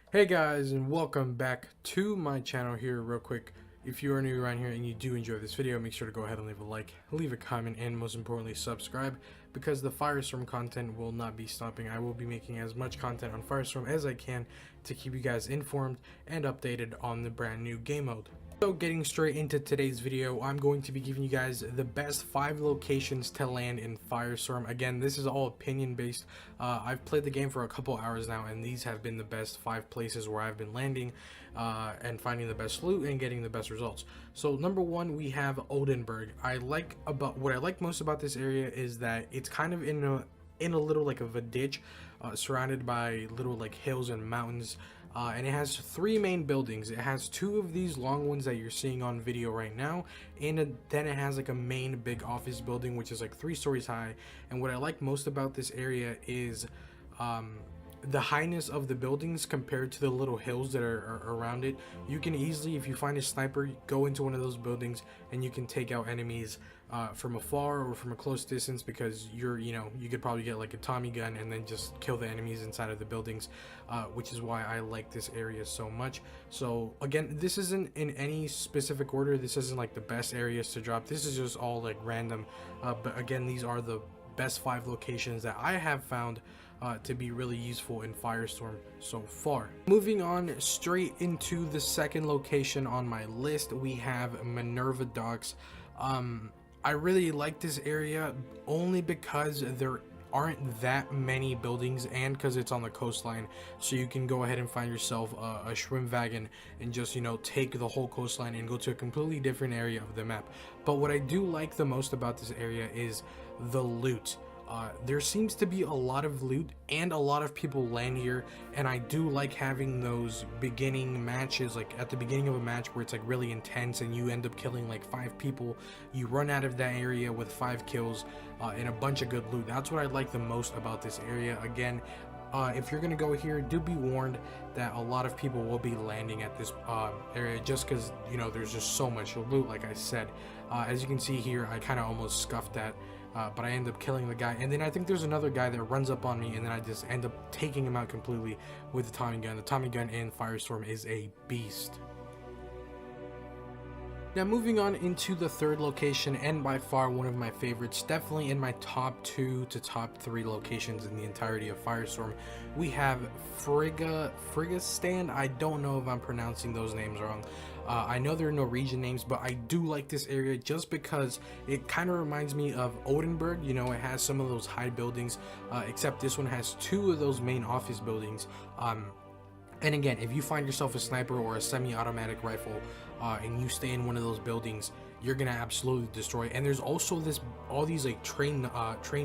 Hey guys, and welcome back to my channel here. Real quick, if you are new around here and you do enjoy this video, make sure to go ahead and leave a like, leave a comment, and most importantly subscribe, because the Firestorm content will not be stopping. I will be making as much content on Firestorm as I can to keep you guys informed and updated on the brand new game mode. So getting straight into today's video, I'm going to be giving you guys the best 5 locations to land in Firestorm. Again, this is all opinion based. I've played the game for a couple hours now, and these have been the best 5 places where I've been landing and finding the best loot and getting the best results. So number 1, we have Oldenburg. What I like most about this area is that it's kind of in a little like of a ditch, surrounded by little like hills and mountains, and it has 3 main buildings. It has 2 of these long ones that you're seeing on video right now, and then it has like a main big office building which is like 3 stories high. And what I like most about this area is the highness of the buildings compared to the little hills that are around it. You can easily, if you find a sniper, go into one of those buildings and you can take out enemies from afar or from a close distance, because you could probably get like a Tommy gun and then just kill the enemies inside of the buildings, which is why I like this area so much. So again, this isn't in any specific order. This isn't like the best areas to drop. This is just all like random, but again, these are the best 5 locations that I have found to be really useful in Firestorm so far. Moving on straight into the second location on my list, we have Minerva Ducks. I really like this area only because there aren't that many buildings and because it's on the coastline, so you can go ahead and find yourself a shrimp wagon and just take the whole coastline and go to a completely different area of the map. But what I do like the most about this area is the loot. There seems to be a lot of loot and a lot of people land here, and I do like having those beginning matches, like at the beginning of a match where it's like really intense and you end up killing like 5 people. You run out of that area with 5 kills and a bunch of good loot. That's what I like the most about this area. Again, if you're gonna go here, do be warned that a lot of people will be landing at this area, just because there's just so much loot. Like I said, as you can see here, I kind of almost scuffed that, but I end up killing the guy, and then I think there's another guy that runs up on me, and then I just end up taking him out completely with the Tommy gun. The Tommy gun in Firestorm is a beast. Now moving on into the third location, and by far one of my favorites, definitely in my top 2 to top 3 locations in the entirety of Firestorm, we have Frigga Frigga. I don't know if I'm pronouncing those names wrong. I know they're Norwegian names, but I do like this area just because it kind of reminds me of Oldenburg. It has some of those high buildings, except this one has 2 of those main office buildings. And again, if you find yourself a sniper or a semi-automatic rifle and you stay in one of those buildings, you're gonna absolutely destroy. And there's also all these like train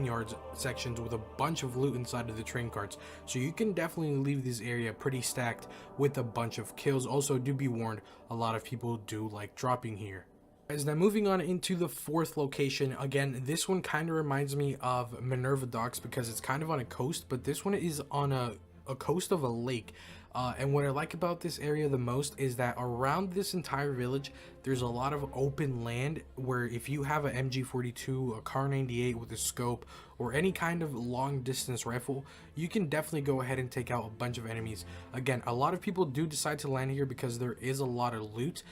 yards sections with a bunch of loot inside of the train carts, so you can definitely leave this area pretty stacked with a bunch of kills. Also, do be warned, a lot of people do like dropping here. Guys, now moving on into the fourth location. Again, this one kind of reminds me of Minerva Ducks because it's kind of on a coast, but this one is on a coast of a lake. And what I like about this area the most is that around this entire village there's a lot of open land where if you have an MG42, a Car 98 with a scope, or any kind of long distance rifle, you can definitely go ahead and take out a bunch of enemies. Again, a lot of people do decide to land here because there is a lot of loot,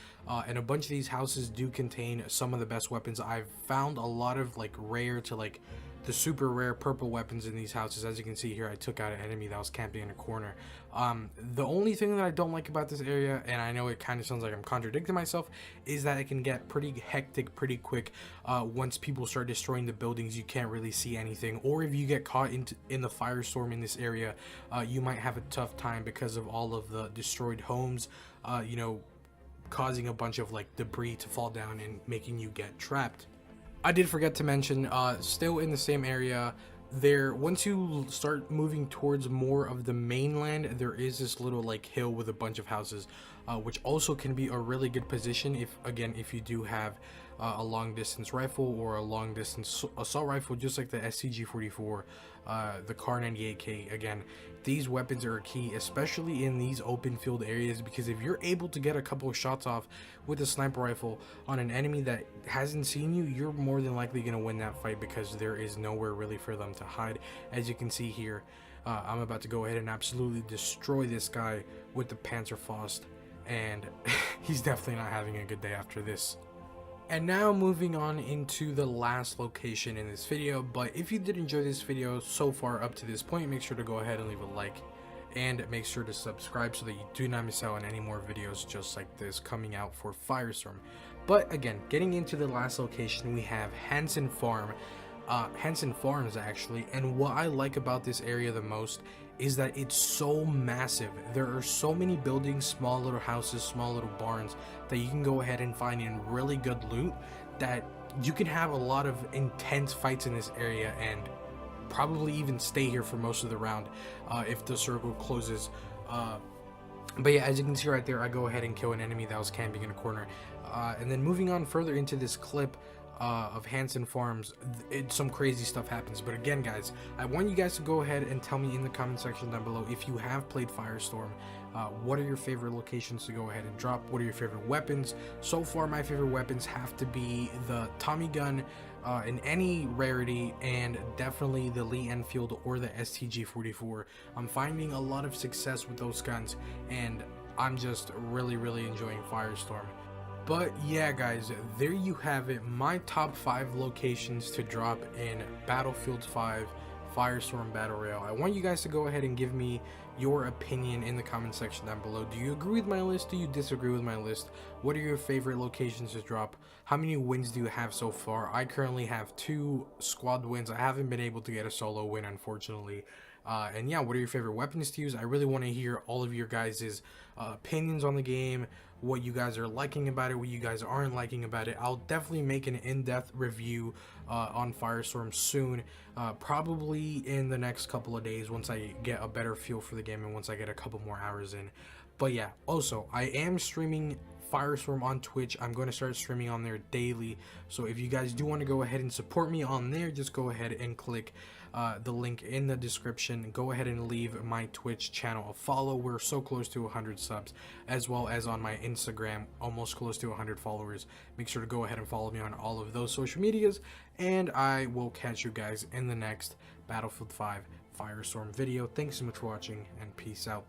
and a bunch of these houses do contain some of the best weapons. I've found a lot of like rare to like the super rare purple weapons in these houses. As you can see here, I took out an enemy that was camping in a corner. The only thing that I don't like about this area, and I know it kind of sounds like I'm contradicting myself, is that it can get pretty hectic pretty quick. Once people start destroying the buildings, you can't really see anything, or if you get caught in the firestorm in this area, you might have a tough time because of all of the destroyed homes, causing a bunch of like debris to fall down and making you get trapped. I did forget to mention, still in the same area, once you start moving towards more of the mainland, there is this little like hill with a bunch of houses, which also can be a really good position if you do have a long distance rifle or a long distance assault rifle, just like the SCG-44, the Car 98K. Again, these weapons are a key, especially in these open field areas, because if you're able to get a couple of shots off with a sniper rifle on an enemy that hasn't seen you, you're more than likely going to win that fight, because there is nowhere really for them to hide. As you can see here, I'm about to go ahead and absolutely destroy this guy with the Panzerfaust, and he's definitely not having a good day after this. And now moving on into the last location in this video, but if you did enjoy this video so far up to this point, make sure to go ahead and leave a like, and make sure to subscribe so that you do not miss out on any more videos just like this coming out for Firestorm. But again, getting into the last location, we have Hanson Farms actually, and what I like about this area the most is that it's so massive. There are so many buildings, small little houses, small little barns that you can go ahead and find in really good loot, that you can have a lot of intense fights in this area and probably even stay here for most of the round if the circle closes. But yeah, as you can see right there, I go ahead and kill an enemy that was camping in a corner. And then moving on further into this clip of Hanson Farms, some crazy stuff happens. But again, guys, I want you guys to go ahead and tell me in the comment section down below if you have played Firestorm. What are your favorite locations to go ahead and drop? What are your favorite weapons? So far, my favorite weapons have to be the Tommy gun in any rarity, and definitely the Lee Enfield or the STG-44. I'm finding a lot of success with those guns, and I'm just really enjoying Firestorm. But yeah, guys, there you have it, my top 5 locations to drop in Battlefield 5 Firestorm Battle Royale. I want you guys to go ahead and give me your opinion in the comment section down below. Do you agree with my list? Do you disagree with my list? What are your favorite locations to drop? How many wins do you have so far? I currently have 2 squad wins. I haven't been able to get a solo win, unfortunately. And yeah, what are your favorite weapons to use? I really want to hear all of your guys' opinions on the game, what you guys are liking about it, what you guys aren't liking about it. I'll definitely make an in-depth review on Firestorm soon, probably in the next couple of days once I get a better feel for the game and once I get a couple more hours in. But yeah, also, I am streaming Firestorm on Twitch. I'm going to start streaming on there daily, so if you guys do want to go ahead and support me on there, just go ahead and click the link in the description. Go ahead and leave my Twitch channel a follow. We're so close to 100 subs, as well as on my Instagram, almost close to 100 followers. Make sure to go ahead and follow me on all of those social medias, and I will catch you guys in the next Battlefield 5 Firestorm video. Thanks so much for watching, and peace out.